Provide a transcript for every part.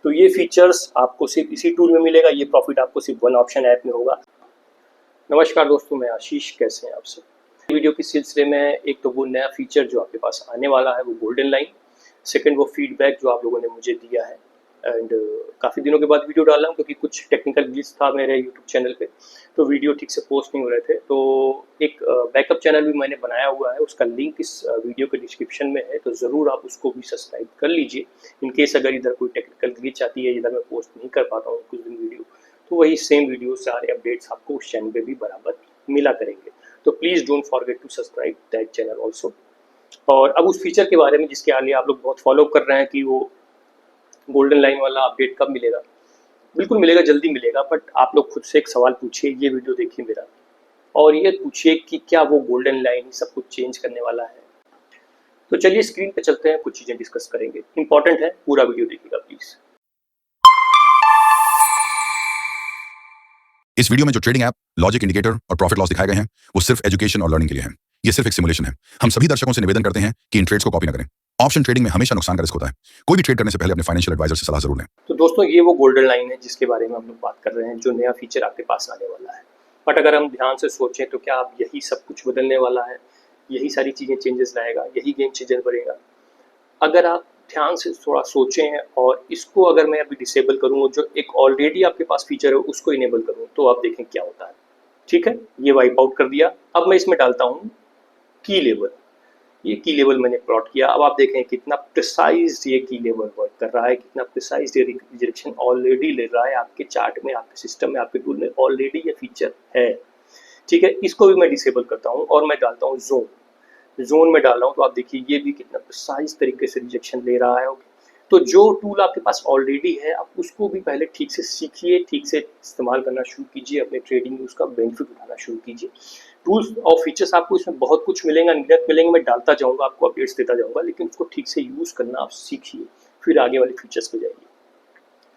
तो ये फीचर्स आपको सिर्फ इसी टूल में मिलेगा, ये प्रॉफिट आपको सिर्फ वन ऑप्शन ऐप में होगा। नमस्कार दोस्तों, मैं आशीष, कैसे हैं आप सब। वीडियो के सिलसिले में एक तो वो नया फीचर जो आपके पास आने वाला है वो गोल्डन लाइन, सेकंड वो फीडबैक जो आप लोगों ने मुझे दिया है एंड काफ़ी दिनों के बाद वीडियो डाला हूँ क्योंकि कुछ टेक्निकल ग्लिच था मेरे यूट्यूब चैनल पे, तो वीडियो ठीक से पोस्ट नहीं हो रहे थे। तो एक बैकअप चैनल भी मैंने बनाया हुआ है, उसका लिंक इस वीडियो के डिस्क्रिप्शन में है, तो ज़रूर आप उसको भी सब्सक्राइब कर लीजिए। इन केस अगर इधर कोई टेक्निकल ग्लिच आती है, इधर मैं पोस्ट नहीं कर पाता हूँ कुछ दिन वीडियो, तो वही सेम वीडियो सारे अपडेट्स आपको उस चैनल पे भी बराबर मिला करेंगे। तो please don't forget to subscribe that channel also. और अब उस फीचर के बारे में जिसके लिए आप लोग बहुत फॉलो कर रहे हैं कि वो गोल्डन लाइन वाला अपडेट कब मिलेगा, बिल्कुल मिलेगा, जल्दी मिलेगा। बट आप लोग खुद से एक सवाल पूछिए, ये वीडियो देखिए मेरा, और ये पूछिए कि क्या वो गोल्डन लाइन सब कुछ चेंज करने वाला है। तो चलिए स्क्रीन पे चलते हैं, कुछ चीज़ें डिस्कस करेंगे, इंपॉर्टेंट है, पूरा वीडियो देखिएगा प्लीज़। इस वीडियो में जो ट्रेडिंग ऐप, लॉजिक, इंडिकेटर और प्रॉफिट लॉस दिखाए गए हैं वो सिर्फ एजुकेशन और लर्निंग के लिए हैं। ये सिर्फ एक सिमुलेशन है। हम सभी दर्शकों से निवेदन करते हैं कि इन ट्रेड्स को कॉपी न करें। ऑप्शन ट्रेडिंग में हमेशा नुकसान का रिस्क होता है। कोई भी ट्रेड करने से पहले अपने फाइनेंशियल एडवाइजर से सलाह जरूर लें। तो दोस्तों ये वो गोल्डन लाइन है जिसके बारे में हम लोग बात कर रहे हैं, जो नया फीचर आपके पास आने वाला है। बट अगर हम ध्यान से सोचें तो क्या आप यही सब कुछ बदलने वाला है, यही सारी चीज़ें चेंजेस लाएगा, यही गेम चेंजर बनेगा? अगर आप ध्यान से थोड़ा सोचें और इसको अगर मैं अभी डिसेबल करूँ, जो एक ऑलरेडी आपके पास फीचर है उसको इनेबल करूँ, तो आप देखें क्या होता है। ठीक है, ये वाइप आउट कर दिया। अब मैं इसमें डालता हूँ की लेवल। ये की लेवल मैंने प्लॉट किया। अब आप देखें कितना प्रिसाइज ये की लेवल वर्क कर रहा है, कितना प्रिसाइज ये रिजेक्शन ऑलरेडी ले रहा है। आपके चार्ट में, आपके सिस्टम में, आपके टूल में ऑलरेडी ये फीचर है। ठीक है, इसको भी मैं डिसेबल करता हूँ और मैं डालता हूँ जोन में डाल रहा हूँ। तो आप देखिए ये भी कितना प्रिसाइज तरीके से रिजेक्शन ले रहा है। तो जो टूल आपके पास ऑलरेडी है, आप उसको भी पहले ठीक से सीखिए, ठीक से इस्तेमाल करना शुरू कीजिए, अपने ट्रेडिंग में उसका बेनिफिट उठाना शुरू कीजिए। टूल्स और फीचर्स आपको इसमें बहुत कुछ मिलेंगे, अनगिनत मिलेंगे, मैं डालता जाऊँगा, आपको अपडेट्स देता जाऊँगा, लेकिन उसको ठीक से यूज़ करना आप सीखिए, फिर आगे वाले फीचर्स पे जाइए।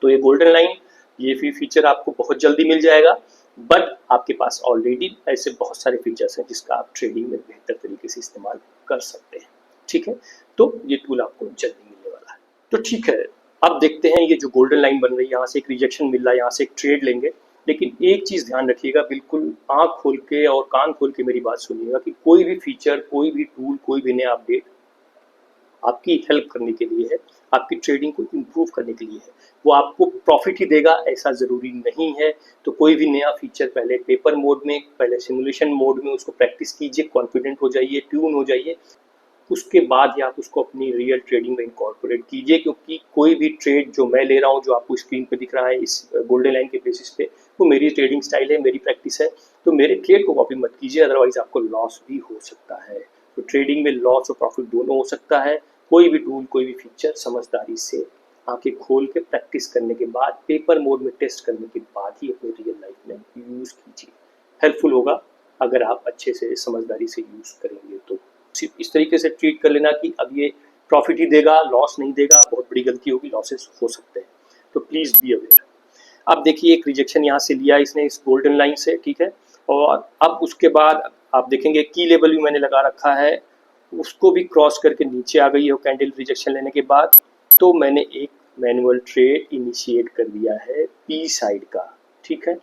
तो ये गोल्डन लाइन, ये भी फीचर आपको बहुत जल्दी मिल जाएगा। बट आपके पास ऑलरेडी ऐसे बहुत सारे फीचर्स हैं जिसका आप ट्रेडिंग में बेहतर तरीके से इस्तेमाल कर सकते हैं। ठीक है, तो ये टूल आपको जल्दी मिलने वाला है। तो ठीक है, अब देखते हैं ये जो गोल्डन लाइन बन रही है, यहाँ से एक रिजेक्शन मिल रहा है, यहाँ से एक ट्रेड लेंगे। लेकिन एक चीज़ ध्यान रखिएगा, बिल्कुल आँख खोल के और कान खोल के मेरी बात सुनिएगा कि कोई भी फीचर, कोई भी टूल, कोई भी नया अपडेट आपकी हेल्प करने के लिए है, आपकी ट्रेडिंग को इम्प्रूव करने के लिए है। वो आपको प्रॉफिट ही देगा ऐसा ज़रूरी नहीं है। तो कोई भी नया फीचर पहले पेपर मोड में, पहले सिमुलेशन मोड में उसको प्रैक्टिस कीजिए, कॉन्फिडेंट हो जाइए, ट्यून हो जाइए। उसके बाद ही आप उसको अपनी रियल ट्रेडिंग में इनकॉर्पोरेट कीजिए, क्योंकि कोई भी ट्रेड जो मैं ले रहा हूँ, जो आपको स्क्रीन पे दिख रहा है इस गोल्डन लाइन के बेसिस पे, वो मेरी ट्रेडिंग स्टाइल है, मेरी प्रैक्टिस है। तो मेरे ट्रेड को कॉपी मत कीजिए, अदरवाइज आपको लॉस भी हो सकता है। तो ट्रेडिंग में लॉस और प्रॉफिट दोनों हो सकता है। कोई भी टूल, कोई भी फीचर समझदारी से आंखें खोल के प्रैक्टिस करने के बाद, पेपर मोड में टेस्ट करने के बाद ही अपने रियल लाइफ में यूज़ कीजिए। हेल्पफुल होगा अगर आप अच्छे से समझदारी से यूज़ करेंगे तो। सिर्फ इस तरीके से ट्रीट कर लेना कि अब ये प्रॉफिट ही देगा, लॉस नहीं देगा, बहुत बड़ी गलती होगी, लॉसेस हो सकते हैं। तो प्लीज़ बी अवेयर। अब देखिए एक रिजेक्शन यहाँ से लिया इसने इस गोल्डन लाइन से, ठीक है, और अब उसके बाद आप देखेंगे की लेवल भी मैंने लगा रखा है, उसको भी क्रॉस करके नीचे आ गई है कैंडल रिजेक्शन लेने के बाद। तो मैंने एक मैनुअल ट्रेड इनिशिएट कर दिया है पी साइड का। ठीक है,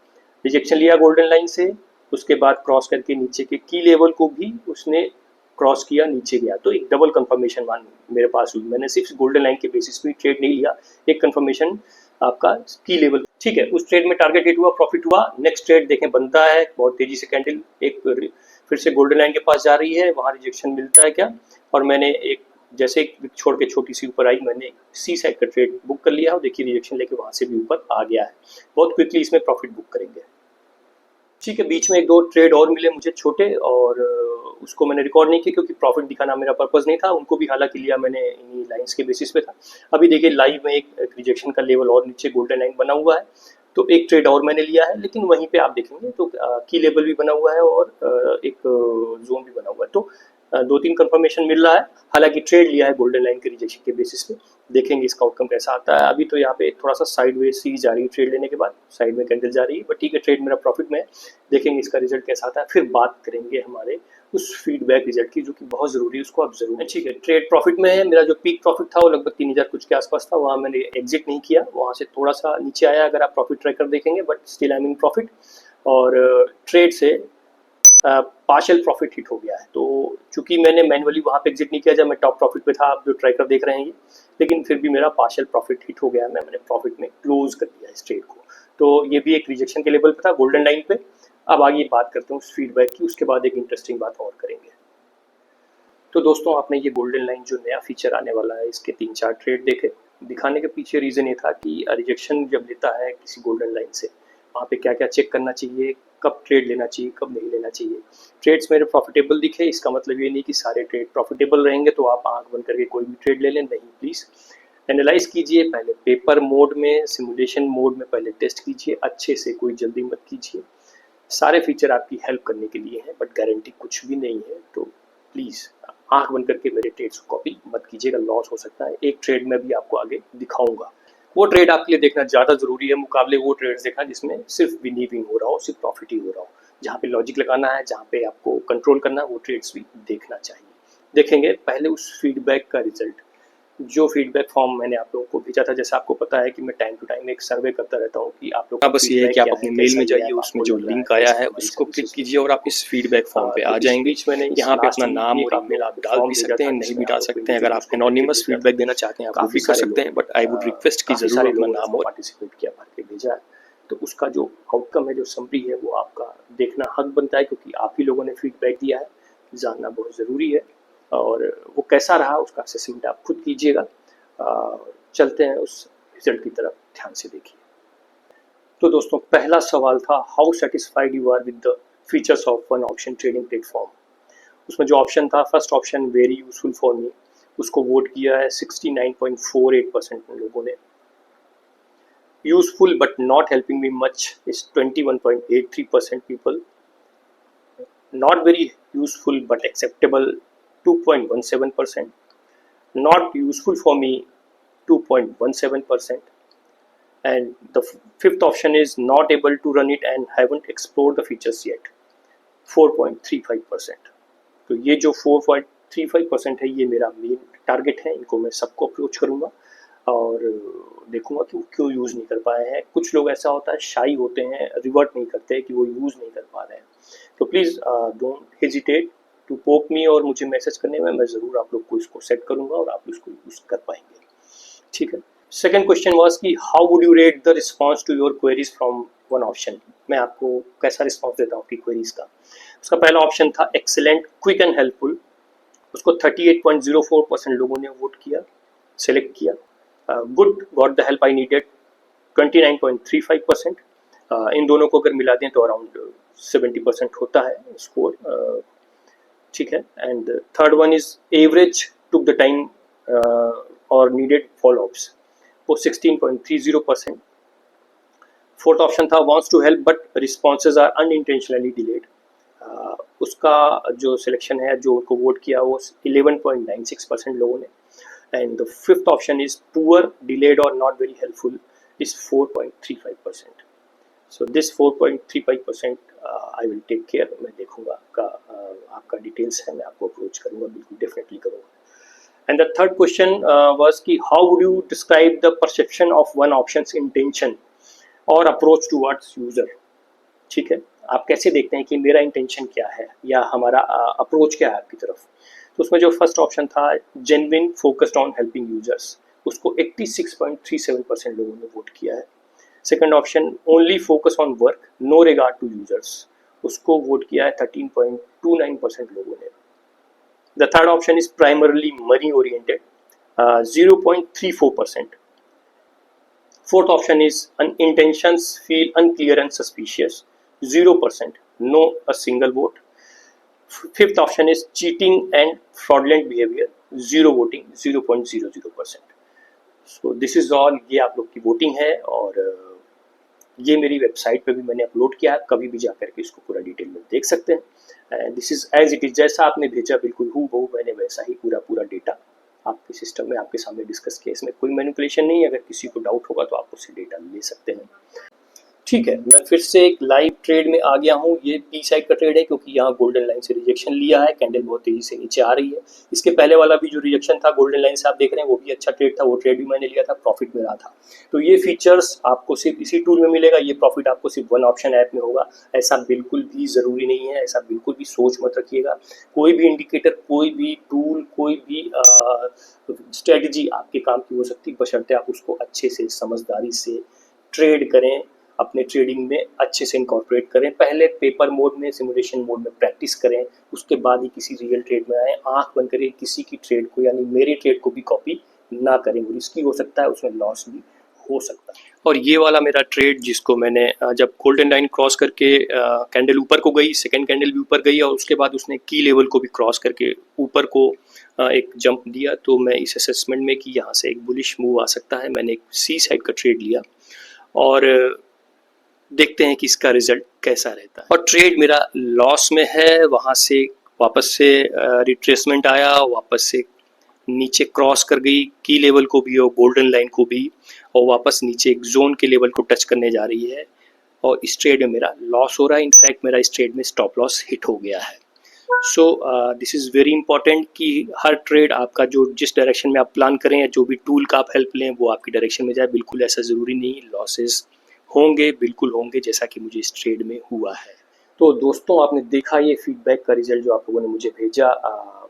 रिजेक्शन लिया गोल्डन लाइन से, उसके बाद क्रॉस करके नीचे के की लेवल को भी उसने क्रॉस किया, नीचे गया। तो एक डबल कंफर्मेशन मान मेरे पास हुई। मैंने सिर्फ गोल्डन लाइन के बेसिस पे ट्रेड नहीं लिया, एक कंफर्मेशन आपका की लेवल। ठीक है, उस ट्रेड में टारगेट हिट हुआ, प्रॉफिट हुआ। नेक्स्ट ट्रेड देखें बनता है, बहुत तेजी से कैंडल एक फिर से गोल्डन लाइन के पास जा रही है, वहाँ रिजेक्शन मिलता है क्या, और मैंने एक जैसे एक छोड़ के छोटी सी ऊपर आई, मैंने सी साइड का ट्रेड बुक कर लिया और देखिए रिजेक्शन लेके वहाँ से भी ऊपर आ गया है। बहुत क्विकली इसमें प्रॉफिट बुक करेंगे। ठीक है, बीच में एक दो ट्रेड और मिले मुझे छोटे, और उसको मैंने रिकॉर्ड नहीं किया क्योंकि प्रॉफिट दिखाना मेरा पर्पज़ नहीं था। उनको भी हालांकि लिया मैंने इन्हीं लाइंस के बेसिस पे था। अभी देखिए लाइव में एक रिजेक्शन का लेवल और नीचे गोल्डन लाइन बना हुआ है, तो एक ट्रेड और मैंने लिया है। लेकिन वहीं पे आप देखेंगे तो की लेवल भी बना हुआ है और एक जोन भी बना हुआ है। तो दो तीन कंफर्मेशन मिल रहा है। हालांकि ट्रेड लिया है गोल्डन लाइन के रिजेक्शन के बेसिस पे, देखेंगे इसका आउटकम कैसा आता है। अभी तो यहाँ पे थोड़ा सा साइडवेज सी जा रही है, ट्रेड लेने के बाद साइड में कैंडल जा रही है, बट ठीक है, ट्रेड मेरा प्रॉफिट में है। देखेंगे इसका रिजल्ट कैसा आता है, फिर बात करेंगे हमारे उस फीडबैक रिजल्ट की, जो कि बहुत ज़रूरी है, उसको आप ज़रूर। ठीक है, ट्रेड प्रॉफिट में है, मेरा जो पीक प्रॉफिट था वो लगभग 3000 कुछ के आसपास था, वहाँ मैंने एग्जिट नहीं किया, वहाँ से थोड़ा सा नीचे आया अगर आप प्रॉफिट ट्रैकर देखेंगे, but still I mean profit. और ट्रेड से पार्शियल प्रॉफिट हिट हो गया है, तो चूंकि मैंने मैनुअली वहाँ पे एग्जिट नहीं किया जब मैं टॉप प्रॉफिट पे था, आप जो ट्रैकर देख रहे हैं ये, लेकिन फिर भी मेरा पार्शियल प्रॉफिट हिट हो गया, मैंने प्रॉफिट में क्लोज कर दिया इस ट्रेड को। तो ये भी एक रिजेक्शन के लेवल पे था, गोल्डन लाइन पे। अब आगे बात करते हैं उस फीडबैक की, उसके बाद एक इंटरेस्टिंग बात और करेंगे। तो दोस्तों, आपने ये गोल्डन लाइन जो नया फीचर आने वाला है, इसके 3-4 ट्रेड देखे। दिखाने के पीछे रीज़न ये था कि रिजेक्शन जब लेता है किसी गोल्डन लाइन से, वहाँ पे क्या क्या चेक करना चाहिए, कब ट्रेड लेना चाहिए, कब नहीं लेना चाहिए। ट्रेड्स मेरे प्रॉफिटेबल दिखे, इसका मतलब ये नहीं कि सारे ट्रेड प्रॉफिटेबल रहेंगे तो आप आंख बंद करके कोई भी ट्रेड ले लें, नहीं। प्लीज़ एनालाइज कीजिए, पहले पेपर मोड में, सिमुलेशन मोड में पहले टेस्ट कीजिए अच्छे से, कोई जल्दी मत कीजिए। सारे फीचर आपकी हेल्प करने के लिए हैं, बट गारंटी कुछ भी नहीं है, तो प्लीज़ आंख बंद करके मेरे ट्रेड्स को कॉपी मत कीजिएगा, लॉस हो सकता है। एक ट्रेड में भी आपको आगे दिखाऊंगा, वो ट्रेड आपके लिए देखना ज़्यादा ज़रूरी है मुकाबले वो ट्रेड्स देखना जिसमें सिर्फ विनिंग हो रहा हो, सिर्फ प्रॉफिट ही हो रहा हो। जहाँ पे लॉजिक लगाना है, जहाँ पे आपको कंट्रोल करना है, वो ट्रेड्स भी देखना चाहिए। देखेंगे पहले उस फीडबैक का रिजल्ट, जो फीडबैक फॉर्म मैंने आप लोगों को भेजा था। जैसे आपको पता है कि मैं टाइम टू टाइम एक सर्वे करता रहता हूँ कि आप लोग, बस ये है कि आप अपने मेल में जाइए, उसमें जो लिंक आया है उसको क्लिक कीजिए और आप इस फीडबैक फॉर्म पे आ जाएंगे। यहाँ पे अपना नाम और ईमेल आप डाल भी सकते हैं, नहीं भी डाल सकते हैं। अगर आप एनोनिमस फीडबैक देना चाहते हैं आप वो भी कर सकते हैं, बट आई वुड रिक्वेस्ट कि जरूर अपना नाम और पार्टिसिपेट किया, भर के भेजा है। तो उसका जो आउटकम है, जो समरी है, वो आपका देखना हक बनता है, क्योंकि आप ही लोगों ने फीडबैक दिया है, जानना बहुत ज़रूरी है। और वो कैसा रहा उसका असेसमेंट आप खुद कीजिएगा। चलते हैं उस रिजल्ट की तरफ, ध्यान से देखिए। तो दोस्तों, पहला सवाल था, how satisfied you are with the features of one option trading platform. उसमें जो ऑप्शन था, first option very useful for me, उसको वोट किया है 69.48% लोगों ने। Useful but not helping me much is 21.83% people. Not very useful but acceptable 2.17%। not useful for me 2.17%, and the fifth option is not able to run it and haven't explored the features yet 4.35%। तो ये जो 4.35% है, ये मेरा main target है, इनको मैं सबको अप्रोच करूँगा और देखूंगा कि वो क्यों यूज़ नहीं कर पाए हैं। कुछ लोग ऐसा होता है, शाई होते हैं, रिवर्ट नहीं करते कि वो यूज़ नहीं कर पा रहे हैं। तो please don't hesitate to poke मी और मुझे मैसेज करने में, मैं ज़रूर आप लोग को इसको सेट करूँगा और आप इसको यूज़ कर पाएंगे। ठीक है। सेकेंड क्वेश्चन वाज कि how would you rate the response to your queries from one option. मैं आपको कैसा रिस्पॉन्स देता हूँ आपकी क्वेरीज का। उसका पहला ऑप्शन था एक्सेलेंट, क्विक एंड हेल्पफुल, उसको 38.04% लोगों ने वोट किया, सेलेक्ट किया। Good, got the help I needed 29.35%। इन दोनों को अगर मिला दें तो अराउंड 70% होता है स्कोर। ठीक है। And third one is average, took the time और नीडेड फॉलोअप्स, वो 16.30%। फोर्थ ऑप्शन था wants to help but responses are unintentionally delayed, उसका जो सिलेक्शन है, जो उनको वोट किया, वो 11.96% लोगों ने। And the fifth option is poor, delayed और not very helpful is 4.35%। So this 4.35% I will take care, मैं देखूंगा आपका डिटेल्स है, मैं आपको अप्रोच करूंगा, बिल्कुल डेफिनेटली करूंगा। And the third question was कि how would you describe the perception of one options intention और अप्रोच टुवर्ड्स यूजर। ठीक है, आप कैसे देखते हैं कि मेरा इंटेंशन क्या है या हमारा अप्रोच क्या है आपकी तरफ। तो उसमें जो फर्स्ट ऑप्शन था genuine focused on helping users, उसको 86.37% लोगों ने वोट किया है। Second option only focus on work no regard to users, उसको वोट किया है 13.29% लोगों ने। The third option is primarily money oriented 0.34%। Fourth option is intentions feel unclear and suspicious 0%, no a single vote. Fifth option is cheating and fraudulent behavior, 0 voting 0.00%. So this is all, ये आप लोग की voting है और ये मेरी website पे भी मैंने अपलोड किया है, कभी भी जाकर के इसको पूरा डिटेल में देख सकते हैं। This is as it is, जैसा आपने भेजा बिल्कुल हूबहू मैंने वैसा ही पूरा डेटा आपके सिस्टम में आपके सामने डिस्कस किया। इसमें कोई मैनिपुलेशन नहीं है, अगर किसी को डाउट होगा तो आप उससे डेटा ले सकते हैं। ठीक है, मैं फिर से एक लाइव ट्रेड में आ गया हूँ। ये पी साइड का ट्रेड है क्योंकि यहाँ गोल्डन लाइन से रिजेक्शन लिया है, कैंडल बहुत तेजी से नीचे आ रही है। इसके पहले वाला भी जो रिजेक्शन था गोल्डन लाइन से आप देख रहे हैं वो भी अच्छा ट्रेड था, वो ट्रेड भी मैंने लिया था, प्रॉफिट में रहा था। तो ये फीचर्स आपको सिर्फ इसी टूल में मिलेगा, ये प्रॉफिट आपको सिर्फ वन ऑप्शन ऐप में होगा। ऐसा बिल्कुल भी ज़रूरी नहीं है, ऐसा बिल्कुल भी सोच मत रखिएगा। कोई भी इंडिकेटर, कोई भी टूल, कोई भी स्ट्रेटजी आपके काम की हो सकती है, बशर्ते आप उसको अच्छे से समझदारी से ट्रेड करें, अपने ट्रेडिंग में अच्छे से इनकॉर्पोरेट करें। पहले पेपर मोड में, सिमुलेशन मोड में प्रैक्टिस करें, उसके बाद ही किसी रियल ट्रेड में आए। आंख बंद करें, किसी की ट्रेड को यानी मेरी ट्रेड को भी कॉपी ना करें, वो रिस्की हो सकता है, उसमें लॉस भी हो सकता है। और ये वाला मेरा ट्रेड जिसको मैंने जब गोल्डन लाइन क्रॉस करके कैंडल ऊपर को गई, सेकंड कैंडल भी ऊपर गई और उसके बाद उसने की लेवल को भी क्रॉस करके ऊपर को एक जंप दिया, तो मैं इस असेसमेंट में कि यहाँ से एक बुलिश मूव आ सकता है, मैंने एक सी साइड का ट्रेड लिया और देखते हैं कि इसका रिजल्ट कैसा रहता है। और ट्रेड मेरा लॉस में है, वहाँ से वापस से रिट्रेसमेंट आया, वापस से नीचे क्रॉस कर गई की लेवल को भी और गोल्डन लाइन को भी, और वापस नीचे एक जोन के लेवल को टच करने जा रही है और इस ट्रेड में मेरा लॉस हो रहा है। इनफैक्ट मेरा इस ट्रेड में स्टॉप लॉस हिट हो गया है। So this is very important कि हर ट्रेड आपका जो जिस डायरेक्शन में आप प्लान करें या जो भी टूल का आप हेल्प लें वो आपकी डायरेक्शन में जाए। बिल्कुल ऐसा ज़रूरी नहीं, लॉसेस होंगे, बिल्कुल होंगे, जैसा कि मुझे इस ट्रेड में हुआ है। तो दोस्तों, आपने देखा ये फीडबैक का रिजल्ट जो आप लोगों ने मुझे भेजा,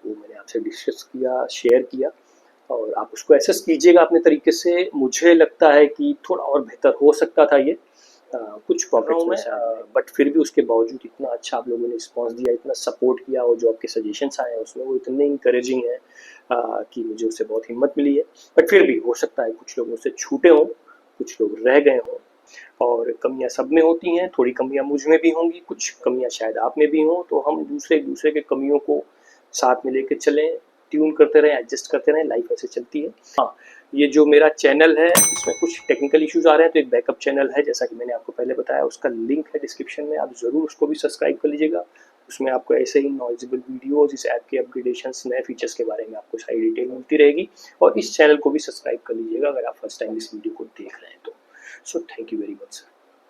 वो मैंने आपसे डिस्कस किया, शेयर किया और आप उसको एसेस कीजिएगा अपने तरीके से। मुझे लगता है कि थोड़ा और बेहतर हो सकता था ये, कुछ प्रॉब्लम में, बट फिर भी उसके बावजूद इतना अच्छा आप लोगों ने रिस्पॉन्स दिया, इतना सपोर्ट किया और जो आपके सजेशंस आए हैं उसमें वो इतने इंकरेजिंग है कि मुझे उससे बहुत हिम्मत मिली है। बट फिर भी हो सकता है कुछ लोगों से छूटे हों, कुछ लोग रह गए हों, और कमियां सब में होती हैं, थोड़ी कमियां मुझ में भी होंगी, कुछ कमियां शायद आप में भी हों। तो हम दूसरे के कमियों को साथ में लेके चलें, ट्यून करते रहें, एडजस्ट करते रहें, लाइफ ऐसे चलती है। हाँ, ये जो मेरा चैनल है इसमें कुछ टेक्निकल इश्यूज आ रहे हैं, तो एक बैकअप चैनल है जैसा कि मैंने आपको पहले बताया, उसका लिंक है डिस्क्रिप्शन में, आप ज़रूर उसको भी सब्सक्राइब कर लीजिएगा। उसमें आपको ऐसे ही नॉलेजेबल वीडियोस, इस ऐप के अपग्रेडेशंस, नए फीचर्स के बारे में आपको सारी डिटेल मिलती रहेगी। और इस चैनल को भी सब्सक्राइब कर लीजिएगा अगर आप फर्स्ट टाइम इस वीडियो को देख रहे हैं तो। So thank you very much sir.